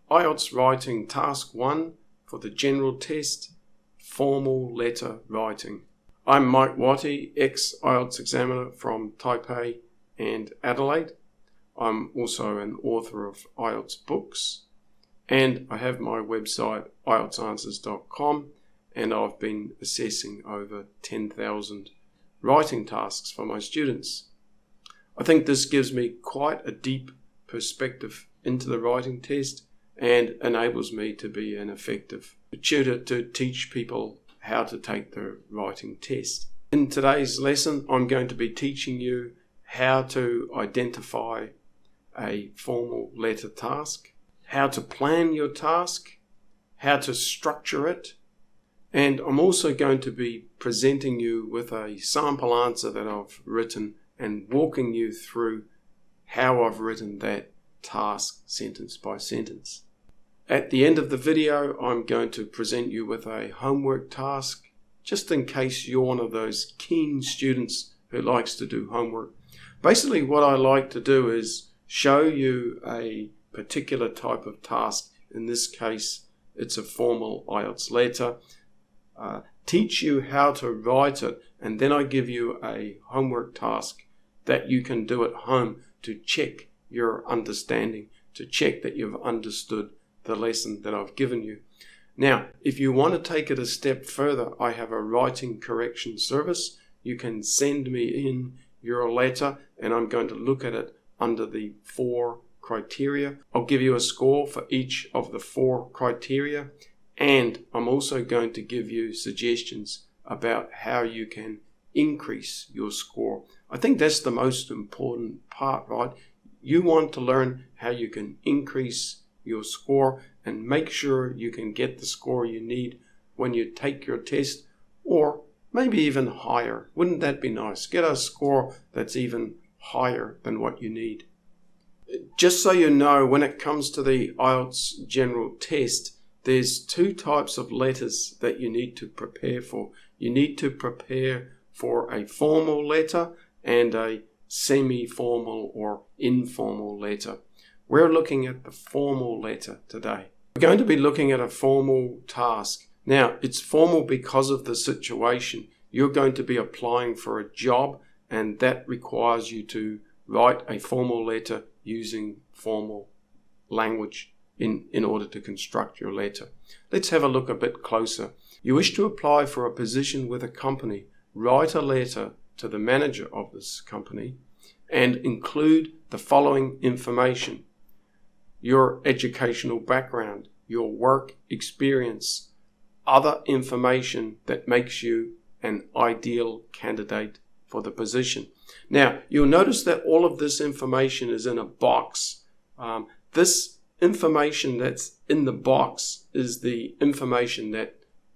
IELTS Writing Task 1 for the General Test, Formal Letter Writing. I'm 𝗏𝗏𝗏𝗏, ex-IELTS examiner from Taipei and Adelaide. I'm also an author of IELTS books, and I have my website IELTSanswers.com, and I've been assessing over 10,000 writing tasks for my students. I think this gives me quite a deep perspective into the writing test and enables me to be an effective tutor to teach people how to take the writing test. In today's lesson, I'm going to be teaching you how to identify a formal letter task, how to plan your task, how to structure it, and I'm also going to be presenting you with a sample answer that I've written and walking you through how I've written that task sentence by sentence. At the end of the video, I'm going to present you with a homework task, just in case you're one of those keen students who likes to do homework. Basically, what I like to do is show you a particular type of task. In this case, it's a formal IELTS letter. Teach you how to write it, and then I give you a homework task that you can do at home to check your understanding, to check that you've understood the lesson that I've given you. Now, if you want to take it a step further, I have a writing correction service. You can send me in your letter, and I'm going to look at it under the 4 criteria. I'll give you a score for each of the 4 criteria, and I'm also going to give you suggestions about how you can increase your score. I think that's the most important part, right? You want to learn how you can increase your score and make sure you can get the score you need when you take your test, or maybe even higher. Wouldn't that be nice? Get a score that's even higher than what you need. Just so you know, when it comes to the IELTS general test, there's 2 types of letters that you need to prepare for. You need to prepare for a formal letter and a semi-formal or informal letter. We're looking at the formal letter today. We're going to be looking at a formal task. Now, it's formal because of the situation. You're going to be applying for a job, and that requires you to write a formal letter using formal language in order to construct your letter. Let's have a look a bit closer. You wish to apply for a position with a company. Write a letter to the manager of this company and include the following information: your educational background, your work experience, other information that makes you an ideal candidate for the position. Now, you'll notice that all of this information is in a box. This information that's in the box is the information that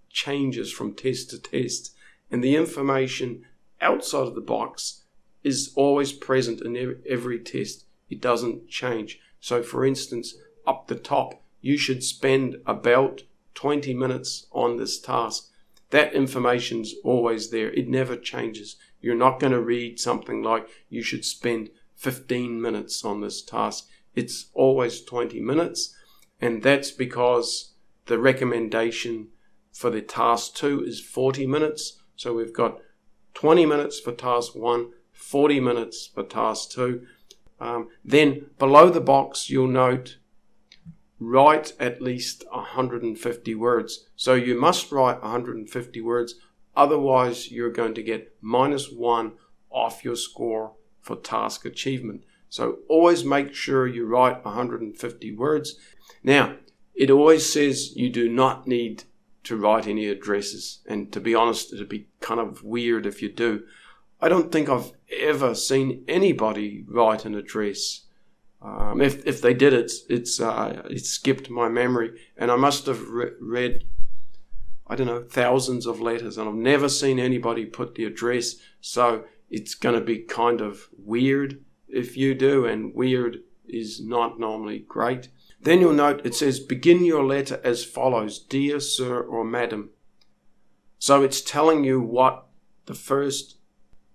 changes from test to test, and the information outside of the box is always present in every test. It doesn't change. So for instance, up the top, you should spend about 20 minutes on this task. That information's always there. It never changes. You're not going to read something like you should spend 15 minutes on this task. It's always 20 minutes, and that's because the recommendation for the task 2 is 40 minutes. So we've got 20 minutes for task 1, 40 minutes for task 2. Then below the box, you'll note, write at least 150 words. So you must write 150 words, otherwise you're going to get -1 off your score for task achievement. So always make sure you write 150 words. Now, it always says you do not need to write any addresses, and to be honest, it'd be kind of weird if you do. I don't think I've ever seen anybody write an address. If they did, it skipped my memory, and I must have read, I don't know, thousands of letters, and I've never seen anybody put the address. So it's going to be kind of weird if you do, and weird is not normally great. Then you'll note it says, begin your letter as follows: Dear Sir or Madam. So it's telling you what the first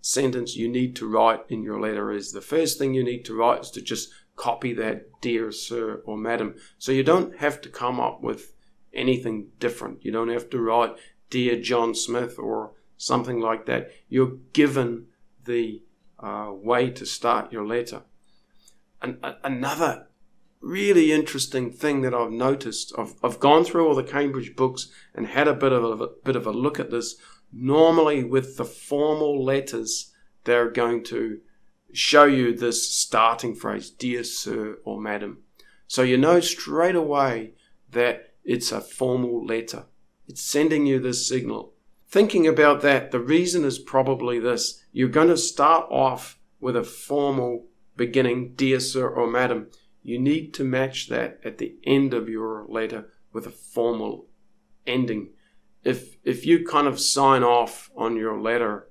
sentence you need to write in your letter is. The first thing you need to write is to just copy that dear sir or madam. So you don't have to come up with anything different. You don't have to write dear John Smith or something like that. You're given the way to start your letter. Another really interesting thing that I've noticed, I've gone through all the Cambridge books and had a bit of a look at this. Normally with the formal letters, they're going to show you this starting phrase, dear sir or madam. So you know straight away that it's a formal letter. It's sending you this signal. Thinking about that, the reason is probably this. You're going to start off with a formal beginning, dear sir or madam. You need to match that at the end of your letter with a formal ending. If you kind of sign off on your letter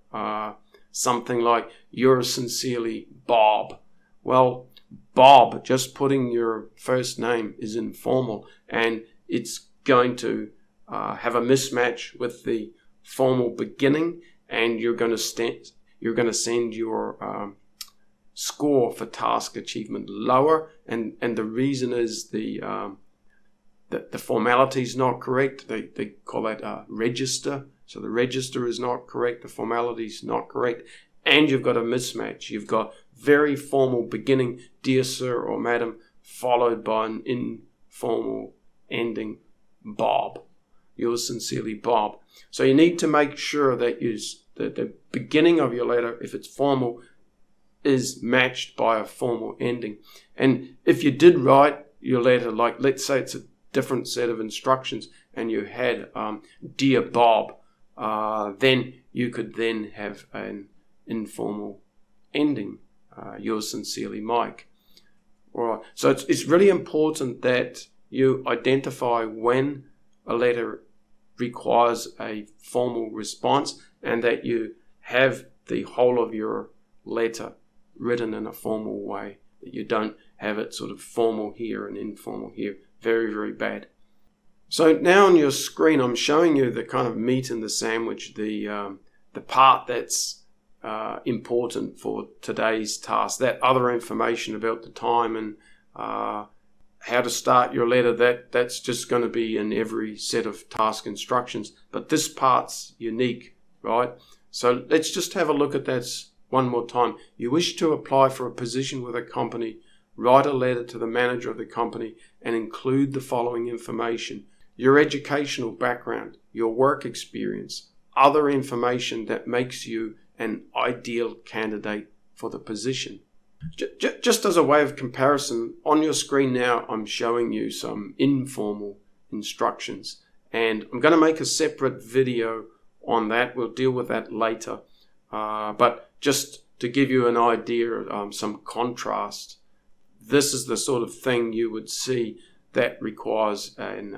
something like, yours sincerely, Bob. Well, Bob, just putting your first name is informal, and it's going to have a mismatch with the formal beginning, and you're going to send your score for task achievement lower, and the reason is the formality is not correct. They call that register. So the register is not correct, the formality is not correct, and you've got a mismatch. You've got very formal beginning, dear sir or madam, followed by an informal ending, Bob. Yours sincerely, Bob. So you need to make sure that the beginning of your letter, if it's formal, is matched by a formal ending. And if you did write your letter, like let's say it's a different set of instructions and you had dear Bob, then you could then have an informal ending, yours sincerely, Mike. All right. So it's really important that you identify when a letter requires a formal response and that you have the whole of your letter written in a formal way, that you don't have it sort of formal here and informal here. Very, very bad. So now on your screen, I'm showing you the kind of meat in the sandwich, the part that's important for today's task. That other information about the time and how to start your letter, that's just going to be in every set of task instructions. But this part's unique, right? So let's just have a look at that one more time. You wish to apply for a position with a company. Write a letter to the manager of the company and include the following information: your educational background, your work experience, other information that makes you an ideal candidate for the position. Just as a way of comparison, on your screen now I'm showing you some informal instructions, and I'm going to make a separate video on that. We'll deal with that later, but just to give you an idea, some contrast, this is the sort of thing you would see that requires an,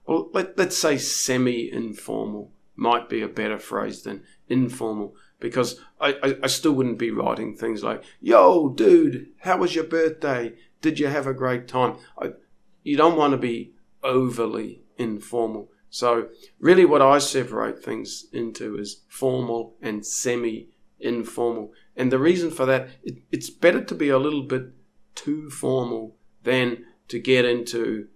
let's say semi-informal, might be a better phrase than informal, because I still wouldn't be writing things like, yo, dude, how was your birthday? Did you have a great time? You don't want to be overly informal. So really what I separate things into is formal and semi-informal. And the reason for that, it's better to be a little bit too formal than to get into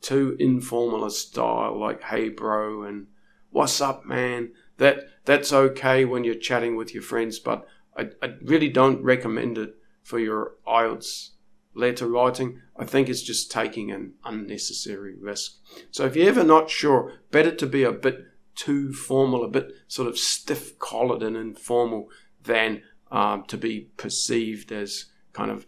too informal a style like hey bro and what's up man. That's okay when you're chatting with your friends, but I really don't recommend it for your IELTS letter writing. I think it's just taking an unnecessary risk. So if you're ever not sure, better to be a bit too formal, a bit sort of stiff-collared and informal than to be perceived as kind of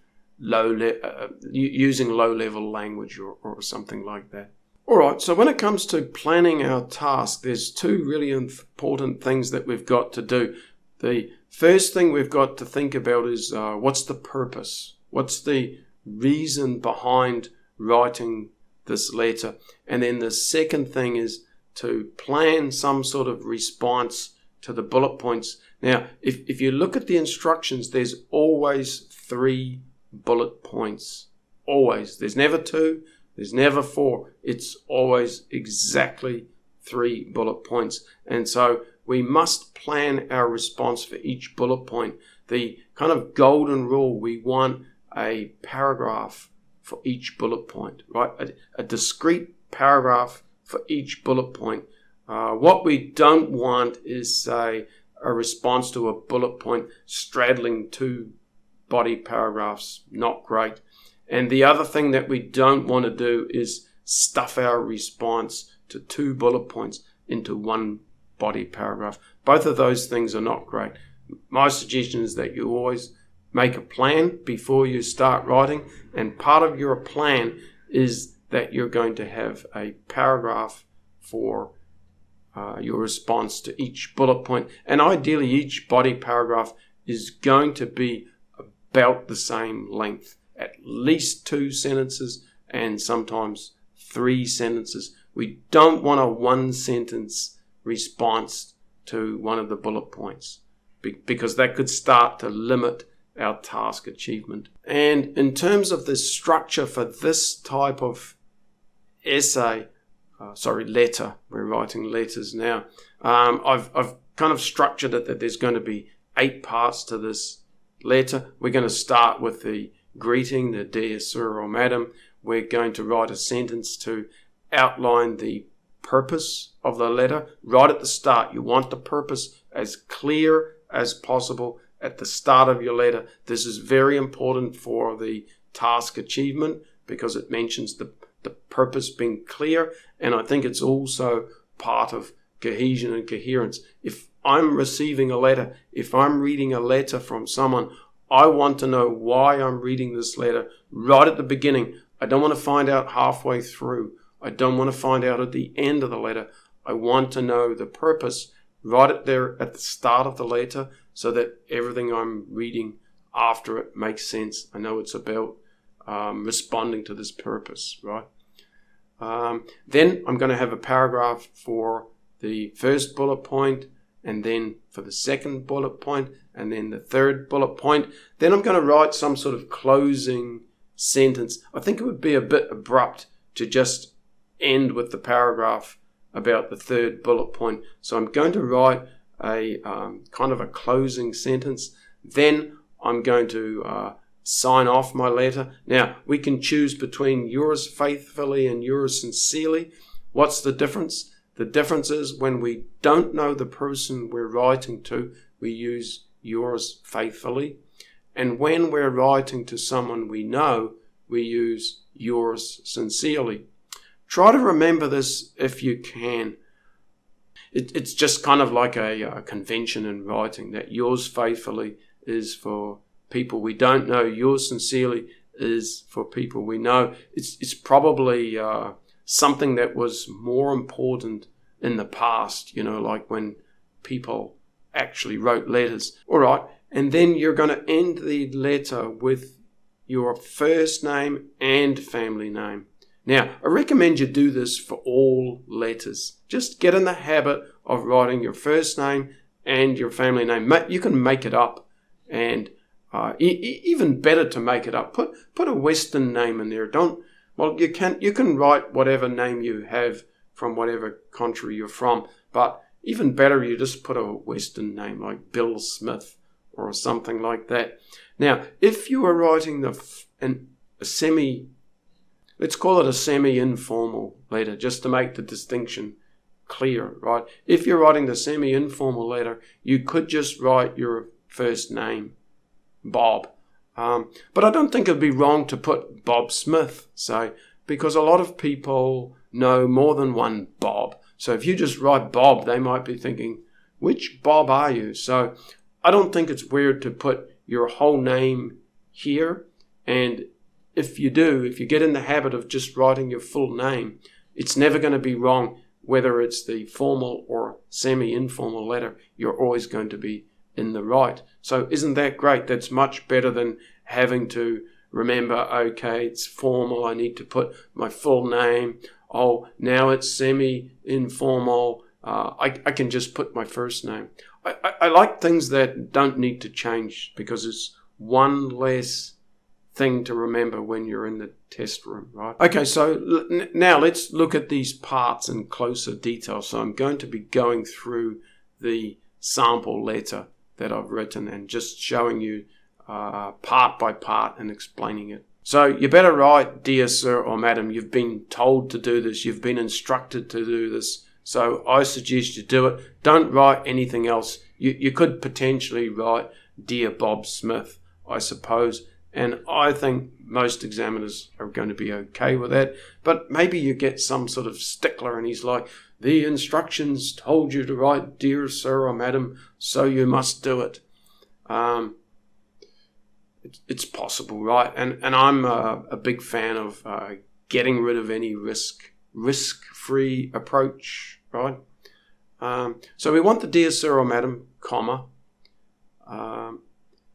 using low-level language or something like that. All right, so when it comes to planning our task, there's two really important things that we've got to do. The first thing we've got to think about is what's the purpose? What's the reason behind writing this letter? And then the second thing is to plan some sort of response to the bullet points. Now, if you look at the instructions, there's always 3 bullet points. Always. There's never 2. There's never 4. It's always exactly 3 bullet points. And so we must plan our response for each bullet point. The kind of golden rule, we want a paragraph for each bullet point, right? A discrete paragraph for each bullet point. What we don't want is, say, a response to a bullet point straddling two body paragraphs. Not great. And the other thing that we don't want to do is stuff our response to two bullet points into one body paragraph. Both of those things are not great. My suggestion is that you always make a plan before you start writing, and part of your plan is that you're going to have a paragraph for your response to each bullet point, and ideally each body paragraph is going to be about the same length, at least 2 sentences and sometimes 3 sentences. We don't want a 1-sentence response to one of the bullet points, because that could start to limit our task achievement. And in terms of the structure for this type of essay, letter, we're writing letters now, I've kind of structured it that there's going to be 8 parts to this letter. We're going to start with the greeting, the dear sir or madam. We're going to write a sentence to outline the purpose of the letter right at the start. You want the purpose as clear as possible at the start of your letter. This is very important for the task achievement because it mentions the purpose being clear, and I think it's also part of cohesion and coherence. If I'm receiving a letter, if I'm reading a letter from someone, I want to know why I'm reading this letter right at the beginning. I don't want to find out halfway through. I don't want to find out at the end of the letter. I want to know the purpose right there at the start of the letter so that everything I'm reading after it makes sense. I know it's about responding to this purpose, right? Then I'm going to have a paragraph for the first bullet point, and then for the second bullet point, and then the third bullet point. Then I'm going to write some sort of closing sentence. I think it would be a bit abrupt to just end with the paragraph about the third bullet point. So I'm going to write a kind of a closing sentence. Then I'm going to sign off my letter. Now, we can choose between yours faithfully and yours sincerely. What's the difference? The difference is when we don't know the person we're writing to, we use yours faithfully. And when we're writing to someone we know, we use yours sincerely. Try to remember this if you can. It's just kind of like a convention in writing that yours faithfully is for people we don't know. Yours sincerely is for people we know. It's probably something that was more important in the past, like when people actually wrote letters. All right, and then you're going to end the letter with your first name and family name. Now, I recommend you do this for all letters. Just get in the habit of writing your first name and your family name. You can make it up, and even better to make it up. Put a Western name in there. You can write whatever name you have from whatever country you're from, but even better, you just put a Western name like Bill Smith or something like that. Now, if you are writing let's call it a semi-informal letter, just to make the distinction clear, right? If you're writing the semi-informal letter, you could just write your first name, Bob. But I don't think it'd be wrong to put Bob Smith, say, because a lot of people know more than one Bob. So if you just write Bob, they might be thinking, which Bob are you? So I don't think it's weird to put your whole name here. And if you get in the habit of just writing your full name, it's never going to be wrong. Whether it's the formal or semi-informal letter, you're always going to be in the right. So isn't that great? That's much better than having to remember, okay, it's formal, I need to put my full name. Oh, now it's semi-informal, I can just put my first name. I like things that don't need to change because it's one less thing to remember when you're in the test room, right? Okay, so now let's look at these parts in closer detail. So I'm going to be going through the sample letter that I've written and just showing you part by part and explaining it. So you better write, "Dear Sir or Madam, you've been told to do this, you've been instructed to do this, so I suggest you do it." Don't write anything else. You could potentially write, "Dear Bob Smith," I suppose, and I think most examiners are going to be okay with that. But maybe you get some sort of stickler and he's like, "The instructions told you to write 'Dear Sir or Madam,' so you must do it." It's possible, right? And I'm a big fan of getting rid of any risk-free approach, right? So we want the "Dear Sir or Madam," comma.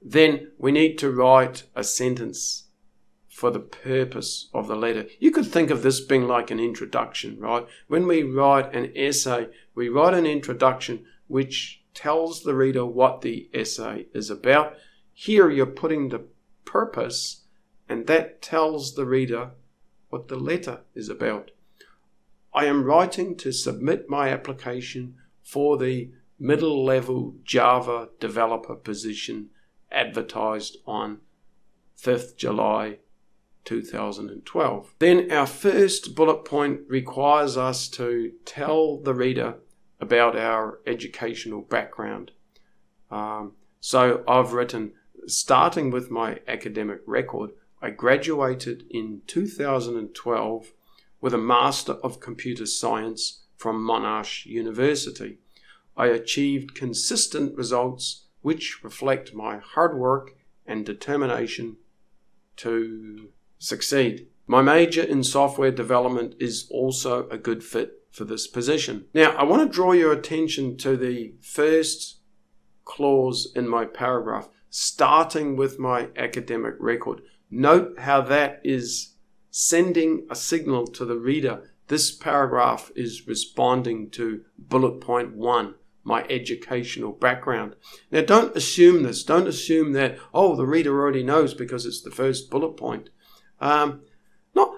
Then we need to write a sentence for the purpose of the letter. You could think of this being like an introduction, right? When we write an essay, we write an introduction which tells the reader what the essay is about. Here you're putting the purpose, and that tells the reader what the letter is about. I am writing to submit my application for the middle-level Java developer position advertised on 5th July 2012. Then our first bullet point requires us to tell the reader about our educational background. So I've written, starting with my academic record, I graduated in 2012 with a Master of Computer Science from Monash University. I achieved consistent results which reflect my hard work and determination to succeed. My major in software development is also a good fit for this position. Now, I want to draw your attention to the first clause in my paragraph, starting with my academic record. Note how that is sending a signal to the reader. This paragraph is responding to bullet point 1, my educational background. Now, don't assume this. Don't assume that, the reader already knows because it's the first bullet point.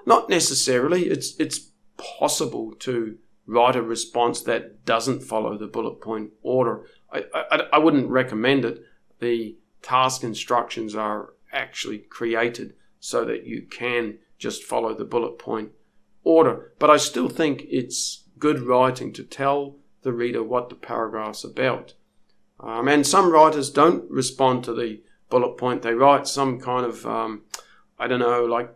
Not necessarily. It's possible to write a response that doesn't follow the bullet point order. I wouldn't recommend it. The task instructions are actually created so that you can just follow the bullet point order. But I still think it's good writing to tell the reader what the paragraph's about. And some writers don't respond to the bullet point. They write some kind of, like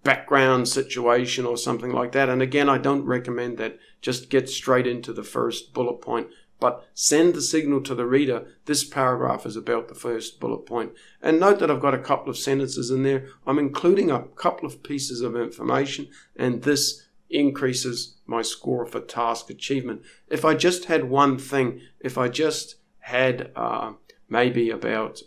background situation or something like that. And again, I don't recommend that. Just get straight into the first bullet point, but send the signal to the reader. This paragraph is about the first bullet point. And note that I've got a couple of sentences in there. I'm including a couple of pieces of information, and this increases my score for task achievement. If I just had one thing, if I just had maybe about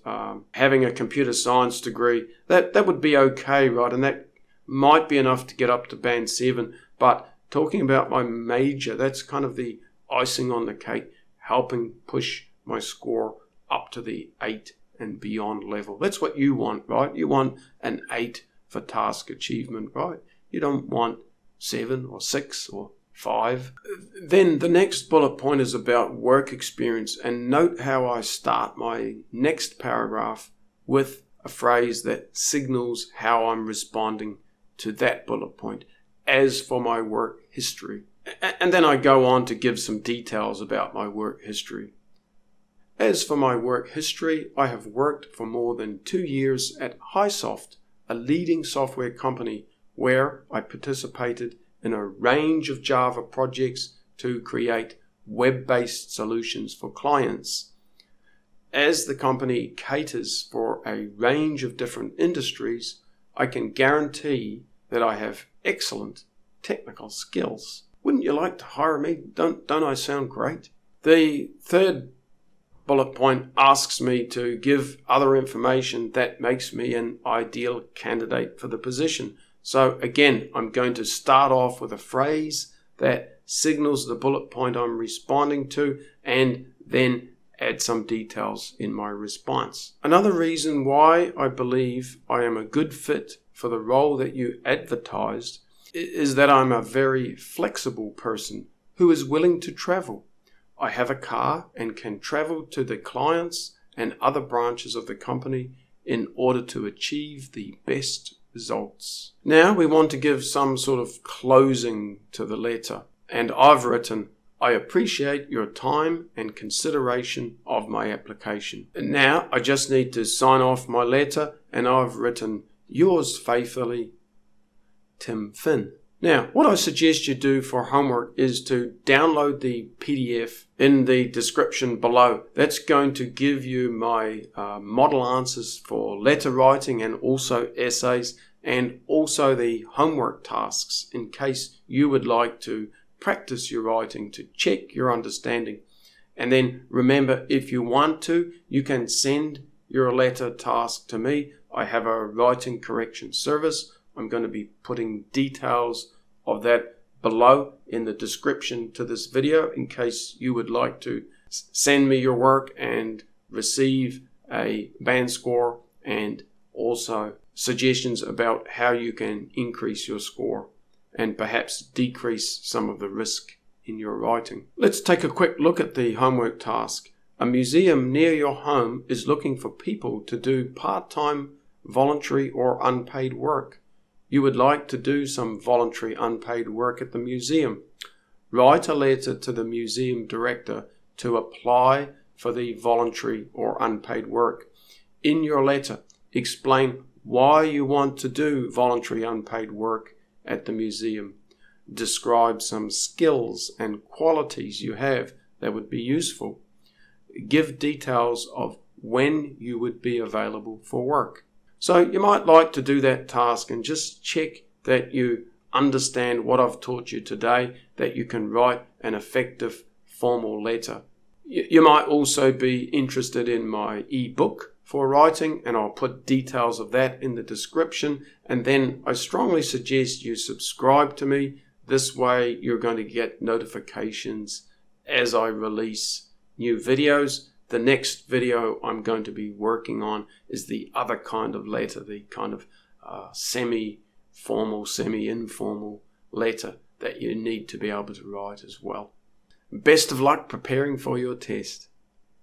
having a computer science degree, that would be okay, right? And that might be enough to get up to band 7. But talking about my major, that's kind of the icing on the cake, helping push my score up to the 8 and beyond level. That's what you want, right? You want an 8 for task achievement, right? You don't want 7 or 6 or 5. Then the next bullet point is about work experience, and note how I start my next paragraph with a phrase that signals how I'm responding to that bullet point. As for my work history, and then I go on to give some details about my work history. As for my work history, I have worked for more than 2 years at HiSoft, a leading software company where I participated in a range of Java projects to create web-based solutions for clients. As the company caters for a range of different industries, I can guarantee that I have excellent technical skills. Wouldn't you like to hire me? Don't I sound great? The third bullet point asks me to give other information that makes me an ideal candidate for the position. So again, I'm going to start off with a phrase that signals the bullet point I'm responding to, and then add some details in my response. Another reason why I believe I am a good fit for the role that you advertised is that I'm a very flexible person who is willing to travel. I have a car and can travel to the clients and other branches of the company in order to achieve the best results. Now we want to give some sort of closing to the letter, and I've written, I appreciate your time and consideration of my application. And now I just need to sign off my letter, and I've written, yours faithfully, Tim Finn. Now, what I suggest you do for homework is to download the PDF in the description below. That's going to give you my model answers for letter writing and also essays, and also the homework tasks in case you would like to practice your writing to check your understanding. And then remember, if you want to, you can send your letter task to me. I have a writing correction service. I'm going to be putting details of that below in the description to this video in case you would like to send me your work and receive a band score and also suggestions about how you can increase your score and perhaps decrease some of the risk in your writing. Let's take a quick look at the homework task. A museum near your home is looking for people to do part-time voluntary or unpaid work. You would like to do some voluntary unpaid work at the museum. Write a letter to the museum director to apply for the voluntary or unpaid work. In your letter, explain why you want to do voluntary unpaid work at the museum. Describe some skills and qualities you have that would be useful. Give details of when you would be available for work. So you might like to do that task and just check that you understand what I've taught you today, that you can write an effective formal letter. You might also be interested in my ebook for writing, and I'll put details of that in the description. And then I strongly suggest you subscribe to me. This way you're going to get notifications as I release new videos. The next video I'm going to be working on is the other kind of letter, the kind of semi-formal, semi-informal letter that you need to be able to write as well. Best of luck preparing for your test.